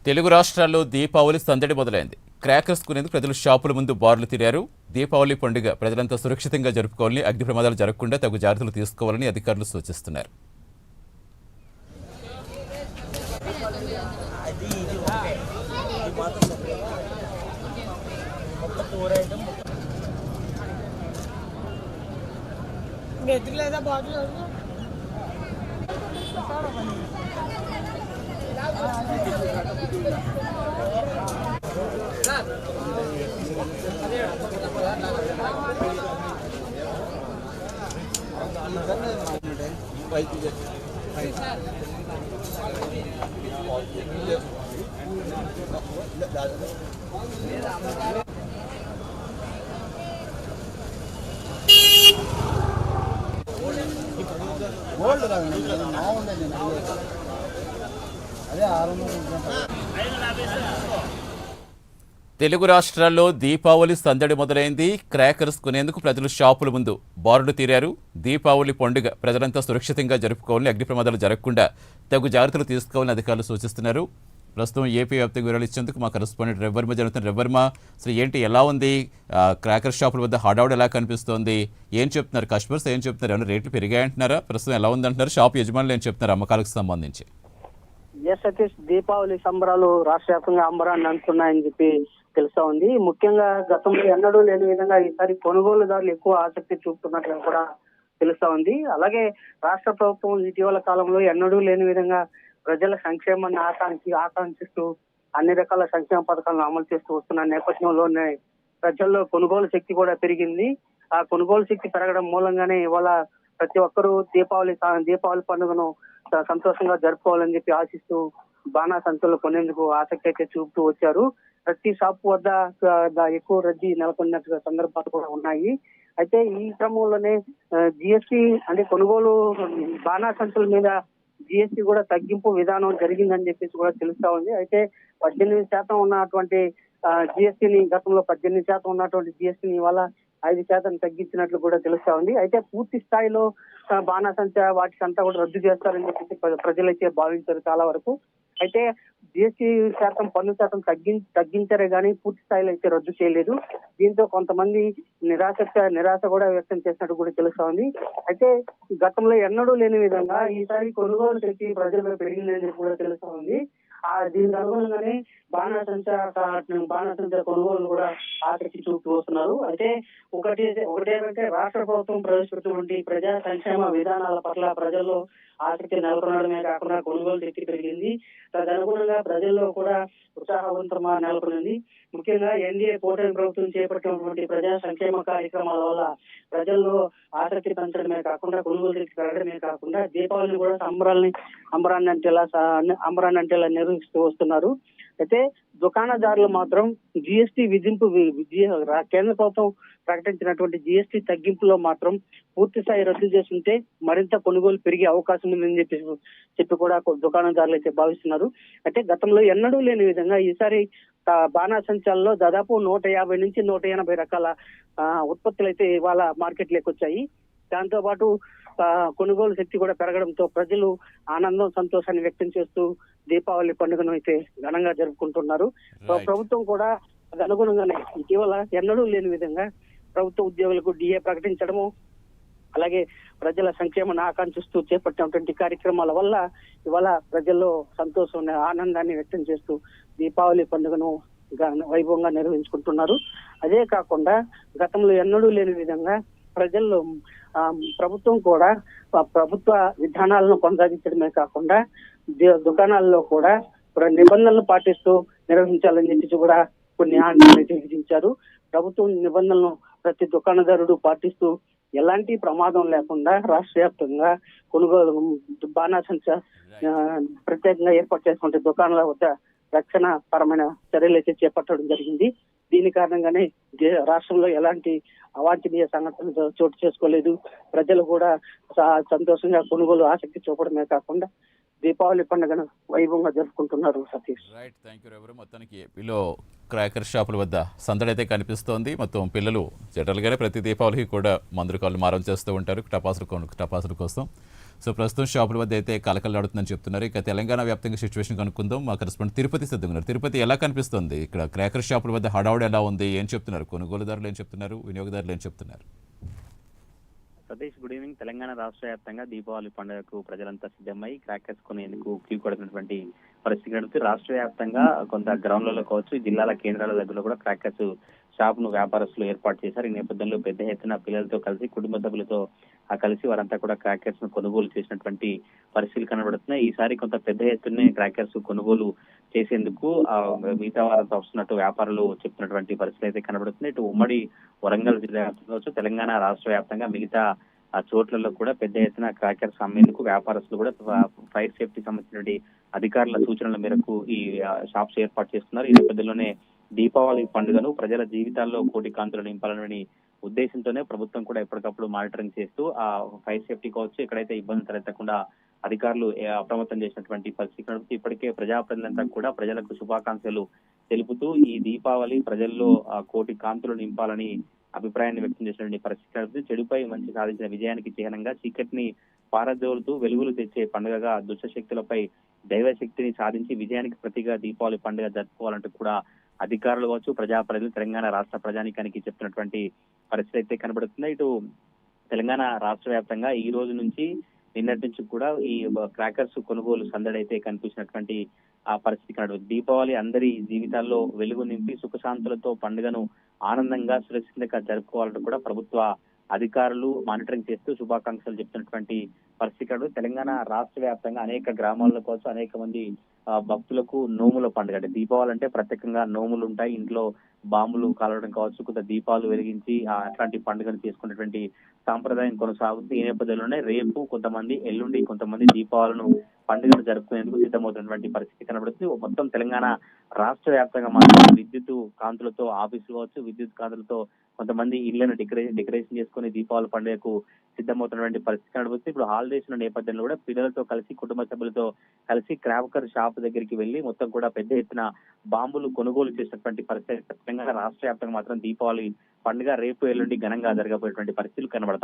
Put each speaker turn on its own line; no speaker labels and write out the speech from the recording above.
తెలుగు రాష్ట్రాల్లో దీపావళి సందడి మొదలైంది. క్రాకర్స్ కొనేందుకు ప్రజలు షాపుల ముందు బారులు తీరారు. దీపావళి పండుగ ప్రజలంతా సురక్షితంగా జరుపుకోవాలని, అగ్ని ప్రమాదాలు జరగకుండా తగు జాగ్రత్తలు తీసుకోవాలని అధికారులు సూచిస్తున్నారు. తెలుగు రాష్ట్రాల్లో దీపావళి సందడి మొదలైంది. క్రాకర్స్ కొనేందుకు ప్రజలు షాపుల ముందు బారులు తీరారు. దీపావళి పండుగ ప్రజలంతా సురక్షితంగా జరుపుకోవాలని, అగ్ని ప్రమాదాలు జరగకుండా తగు జాగ్రత్తలు తీసుకోవాలని అధికారులు సూచిస్తున్నారు. ప్రస్తుతం ఏపీ వ్యాప్తంగా వివరాలు ఇచ్చేందుకు మా కరెస్పాండెంట్ రవివర్మ జరుగుతున్న. రవివర్మ, అసలు ఏంటి, ఎలా ఉంది? క్రాకర్ షాపుల వద్ద హడావుడు ఎలా కనిపిస్తోంది? ఏం చెప్తున్నారు కస్టమర్స్? ఏం చెప్తున్నారు? ఏమైనా రేట్లు పెరిగాయంటున్నారా? ప్రస్తుతం ఎలా ఉందంటున్నారు? షాప్ యజమానులు ఏం చెప్తున్నారు అమ్మకాలకు సంబంధించి?
సతీష్, దీపావళి సంబరాలు రాష్ట్ర వ్యాప్తంగా అంబరాన్ని అందుకున్నాయని చెప్పి తెలుస్తా ఉంది. ముఖ్యంగా గతంలో ఎన్నడూ లేని విధంగా ఈసారి కొనుగోలుదారులు ఎక్కువ ఆసక్తి చూపుతున్నట్లు కూడా తెలుస్తా ఉంది. అలాగే రాష్ట్ర ప్రభుత్వం ఇటీవల కాలంలో ఎన్నడూ లేని విధంగా ప్రజల సంక్షేమాన్ని ఆకాంక్షిస్తూ అన్ని రకాల సంక్షేమ పథకాలను అమలు చేస్తూ వస్తున్న నేపథ్యంలోనే ప్రజల్లో కొనుగోలు శక్తి కూడా పెరిగింది. ఆ కొనుగోలు శక్తి పెరగడం మూలంగానే ఇవాళ ప్రతి ఒక్కరూ దీపావళి పండుగను సంతోషంగా జరుపుకోవాలని చెప్పి ఆశిస్తూ బాణాసంచులు కొనేందుకు ఆసక్తి అయితే చూపుతూ వచ్చారు. ప్రతి షాప్ వద్ద ఎక్కువ రద్దీ నెలకొన్నట్టుగా సందర్భాలు కూడా ఉన్నాయి. అయితే ఈ క్రమంలోనే జిఎస్టీ అంటే కొనుగోలు బాణాసంచుల మీద జిఎస్టీ కూడా తగ్గింపు విధానం జరిగిందని చెప్పేసి కూడా తెలుస్తా ఉంది. అయితే 18% ఉన్నటువంటి జిఎస్టీని, గతంలో 18% ఉన్నటువంటి జిఎస్టీని ఇవాళ 5% తగ్గించినట్లు కూడా తెలుస్తా ఉంది. అయితే పూర్తి స్థాయిలో బాణాసంచ వాటికంతా కూడా రద్దు చేస్తారని చెప్పేసి ప్రజలైతే భావించారు చాలా వరకు. అయితే జిఎస్టీ శాతం, పన్ను శాతం తగ్గించారే కానీ పూర్తి స్థాయిలో అయితే రద్దు చేయలేదు. దీంతో కొంతమంది నిరాశ కూడా వ్యక్తం చేసినట్టు కూడా తెలుస్తా ఉంది. అయితే గతంలో ఎన్నడూ లేని విధంగా ఈసారి కొనుగోలు శక్తి ప్రజల్లో పెరిగిందని కూడా తెలుస్తా ఉంది. దీనికి అనుగుణంగానే బాణాసంచ కొనుగోలు కూడా ఆసక్తి చూపుతూ వస్తున్నారు. అయితే ఒకటేంటంటే రాష్ట్ర ప్రభుత్వం ప్రవేశపెట్టినటువంటి ప్రజా సంక్షేమ విధానాల పట్ల ప్రజల్లో ఆసక్తి నెలకొనడమే కాకుండా కొనుగోలు శక్తి పెరిగింది. తదనుగుణంగా ప్రజల్లో కూడా ఉత్సాహవంతమా నెలకొనింది. ముఖ్యంగా ఎన్డీఏ కూటమి ప్రభుత్వం చేపట్టినటువంటి ప్రజా సంక్షేమ కార్యక్రమాల వల్ల ప్రజల్లో ఆసక్తి పెంచడమే కాకుండా కొనుగోలు శక్తి పెరగడమే కాకుండా దీపావళిని కూడా అంబరాన్ని అంటేలా నిర్వహిస్తూ వస్తున్నారు. అయితే దుకాణదారులు మాత్రం జిఎస్టీ విధింపు, కేంద్ర ప్రభుత్వం ప్రకటించినటువంటి జిఎస్టీ తగ్గింపులో మాత్రం పూర్తి స్థాయి రద్దు చేస్తుంటే మరింత కొనుగోలు పెరిగే అవకాశం ఉందని చెప్పి కూడా దుకాణదారులు అయితే భావిస్తున్నారు. అంటే గతంలో ఎన్నడూ లేని విధంగా ఈసారి బాణాసంచాల్లో దాదాపు 150 నుంచి 180 రకాల ఉత్పత్తులు అయితే ఇవాళ మార్కెట్లోకి వచ్చాయి. దాంతో పాటు కొనుగోలు శక్తి కూడా పెరగడంతో ప్రజలు ఆనందం, సంతోషాన్ని వ్యక్తం చేస్తూ దీపావళి పండుగను అయితే ఘనంగా జరుపుకుంటున్నారు. ప్రభుత్వం కూడా అది అనుగుణంగానే ఇటీవల ఎన్నడూ లేని విధంగా ప్రభుత్వ ఉద్యోగులకు డిఏ ప్రకటించడము, అలాగే ప్రజల సంక్షేమాన్ని ఆకాంక్షిస్తూ చేపట్టినటువంటి కార్యక్రమాల వల్ల ఇవాళ ప్రజల్లో సంతోషం, ఆనందాన్ని వ్యక్తం చేస్తూ దీపావళి పండుగను వైభవంగా నిర్వహించుకుంటున్నారు. అదే కాకుండా గతంలో ఎన్నడూ లేని విధంగా ప్రజల్లో ప్రభుత్వం కూడా ప్రభుత్వ విధానాలను కొనసాగించడమే కాకుండా దుకాణాల్లో కూడా నిబంధనలు పాటిస్తూ నిర్వహించాలని చెప్పి కూడా కొన్ని ఆంక్షలు విధించారు. ప్రభుత్వం నిబంధనలను ప్రతి దుకాణదారుడు పాటిస్తూ ఎలాంటి ప్రమాదం లేకుండా రాష్ట్ర వ్యాప్తంగా కొనుగోలు బాణాసంచ ప్రత్యేకంగా ఏర్పాటు చేసుకుంటే దుకాణాల వద్ద రక్షణ పరమైన చర్యలు అయితే చేపట్టడం జరిగింది. దీని కారణంగానే రాష్ట్రంలో ఎలాంటి అవాంఛనీయ సంఘటనలు చోటు చేసుకోలేదు. ప్రజలు కూడా సంతోషంగా కొనుగోలు ఆసక్తి చూపడమే కాకుండా దీపావళి పండుగను వైభవంగా జరుపుకుంటున్నారు. Satish,
right, thank you Ravi. మొత్తానికి ఏపీలో క్రాకర్ షాపుల వద్ద సందడి అయితే కనిపిస్తోంది. మొత్తం పిల్లలు జనరల్గానే ప్రతి దీపావళికి కూడా మందుకాలు మారం చేస్తూ ఉంటారు టపాసుల కోసం. సో ప్రస్తుతం షాపుల వద్ద అయితే కలకలాడుతుందని చెప్తున్నారు. ఇక తెలంగాణ వ్యాప్తంగా సిచ్యువేషన్ కనుక్కుందాం. మా కరెస్పాండెంట్ తిరుపతి సిద్ధంగా ఉన్నారు. తిరుపతి ఎలా కనిపిస్తుంది? ఇక్కడ క్రాకర్ షాపుల వద్ద హడావుడి ఎలా ఉంది? ఏం చెప్తున్నారు? కొనుగోలుదారులు ఏం చెప్తున్నారు? వినియోగదారులు ఏం చెప్తున్నారు?
Satish, good evening. తెలంగాణ రాష్ట్ర వ్యాప్తంగా దీపావళి పండుగకు ప్రజలంతా సిద్ధమై క్రాకర్స్ కొనేందుకు క్యూ కొడుతున్నటువంటి పరిస్థితి కడుతూ రాష్ట్ర వ్యాప్తంగా కొంత గ్రౌండ్లలో కావచ్చు, జిల్లాల కేంద్రాల దగ్గర కూడా క్రాకర్స్ షాప్ ను వ్యాపారస్తులు ఏర్పాటు చేశారు. ఈ నేపథ్యంలో పెద్ద ఎత్తున పిల్లలతో కలిసి, కుటుంబ సభ్యులతో కలిసి వారంతా కూడా క్రాకర్స్ ను కొనుగోలు చేసినటువంటి పరిస్థితులు కనబడుతున్నాయి. ఈసారి కొంత పెద్ద ఎత్తునే క్రాకర్స్ కొనుగోలు చేసేందుకు మిగతా వారంతా వస్తున్నట్టు వ్యాపారులు చెప్తున్నటువంటి పరిస్థితులు అయితే కనబడుతున్నాయి. ఇటు ఉమ్మడి వరంగల్ జిల్లా కావచ్చు, తెలంగాణ రాష్ట్ర వ్యాప్తంగా మిగతా చోట్లలో కూడా పెద్ద ఎత్తున క్రాకర్స్ అమ్మేందుకు వ్యాపారస్తులు కూడా ఫైర్ సేఫ్టీ సంబంధించినటువంటి అధికారుల సూచనల మేరకు ఈ షాప్స్ ఏర్పాటు చేస్తున్నారు. ఈ నేపథ్యంలోనే దీపావళి పండుగను ప్రజల జీవితాల్లో కోటి కాంతులు నింపాలనే ఉద్దేశంతోనే ప్రభుత్వం కూడా ఎప్పటికప్పుడు మానిటరింగ్ చేస్తూ ఆ ఫైర్ సేఫ్టీ కావచ్చు, ఎక్కడైతే ఇబ్బంది తలెత్తకుండా అధికారులు అప్రమత్తం చేసినటువంటి పరిస్థితి. ఇప్పటికే ప్రజాప్రతినిధులంతా కూడా ప్రజలకు శుభాకాంక్షలు తెలుపుతూ ఈ దీపావళి ప్రజల్లో కోటి కాంతులు నింపాలని అభిప్రాయాన్ని వ్యక్తం చేసినటువంటి పరిస్థితి. చెడుపై మంచి సాధించిన విజయానికి చిహ్నంగా చీకటిని పారదోలుతూ వెలుగులు తెచ్చే పండుగగా దుష్ట శక్తులపై దైవ శక్తిని సాధించి విజయానికి ప్రతిగా దీపావళి పండుగ జరుపుకోవాలంటూ కూడా అధికారులు కావచ్చు, ప్రజాప్రతినిధులు తెలంగాణ రాష్ట్ర ప్రజానీకానికి చెప్తున్నటువంటి పరిస్థితి అయితే కనబడుతుంది. ఇటు తెలంగాణ రాష్ట్ర వ్యాప్తంగా ఈ రోజు నుంచి నిన్నటి నుంచి కూడా ఈ క్రాకర్స్ కొనుగోలు సందడి అయితే కనిపించినటువంటి ఆ పరిస్థితి కనబడుతుంది. దీపావళి అందరి జీవితాల్లో వెలుగు నింపి సుఖశాంతులతో పండుగను ఆనందంగా సురక్షితంగా జరుపుకోవాలంటూ కూడా ప్రభుత్వ అధికారులు మానిటరింగ్ చేస్తూ శుభాకాంక్షలు చెప్తున్నటువంటి పరిస్థితి. తెలంగాణ రాష్ట్ర వ్యాప్తంగా అనేక గ్రామాల్లో కోసం అనేక మంది భక్తులకు నోముల పండుగ. అంటే దీపావళి అంటే ప్రత్యేకంగా నోములు ఉంటాయి, ఇంట్లో బాంబులు కాలవడం కావచ్చు, కొంత దీపాలు వెలిగించి అట్లాంటి పండుగను చేసుకున్నటువంటి సాంప్రదాయం కొనసాగుతుంది. ఈ నేపథ్యంలోనే రేపు కొంతమంది, ఎల్లుండి కొంతమంది దీపావళిను పండుగను జరుపుకునేందుకు సిద్ధమవుతున్నటువంటి పరిస్థితి కనబడుతుంది. మొత్తం తెలంగాణ రాష్ట్ర వ్యాప్తంగా మాత్రం విద్యుత్ కాంతులతో ఆఫీసులు కావచ్చు, విద్యుత్ కాంతులతో కొంతమంది ఇళ్లను డెకరేషన్ చేసుకుని దీపావళి పండుగకు సిద్ధమవుతున్నటువంటి పరిస్థితి కనబడుతుంది. ఇప్పుడు హాలిడేస్ ఉన్న నేపథ్యంలో కూడా పిల్లలతో కలిసి, కుటుంబ సభ్యులతో కలిసి క్రాకర్ షాప్ దగ్గరికి వెళ్లి మొత్తం కూడా పెద్ద ఎత్తున బాంబులు కొనుగోలు చేసినటువంటి పరిస్థితి. తెలంగాణ రాష్ట్ర వ్యాప్తంగా మాత్రం దీపావళి పండుగ రేపు, ఎల్లుండి ఘనంగా జరగబోయేటువంటి పరిస్థితులు కనబడతాయి.